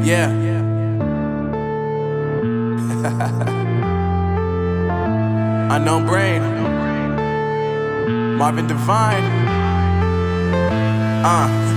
Yeah. Unknown Brain, Marvin Divine.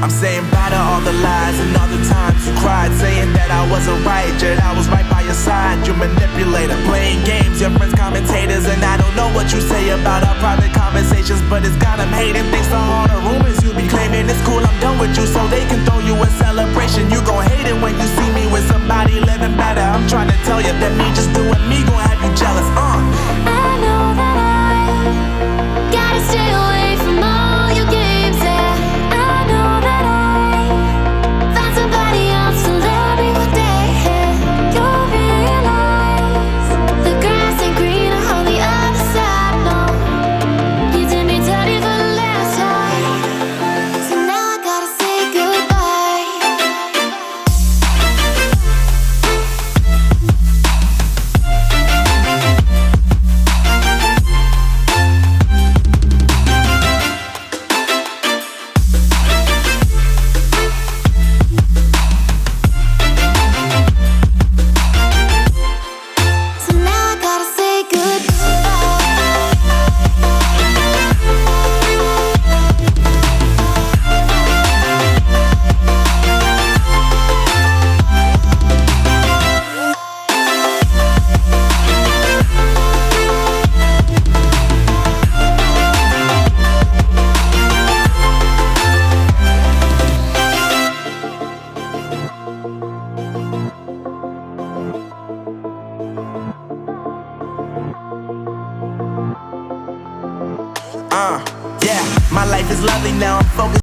I'm saying bye to all the lies and all the times you cried, saying that I wasn't right, yet I was right by your side. You manipulator, playing games, your friends commentators, and I don't know what you say about our private conversations, but it's got them hating. Thanks to all the rumors you be claiming. It's cool, I'm done with you, so they can throw you a celebration. You gon' hate it when you see me with somebody living better. I'm trying to tell you that me just doing me gon' have you jealous. I know that I gotta stay away from all your games, yeah. I know that I found somebody else to love me one day, yeah. You'll realize the grass ain't greener on the other side, no. You did me dirty for the last time, so now I gotta say goodbye. So now I gotta say Yeah, my life is lovely now, I'm focused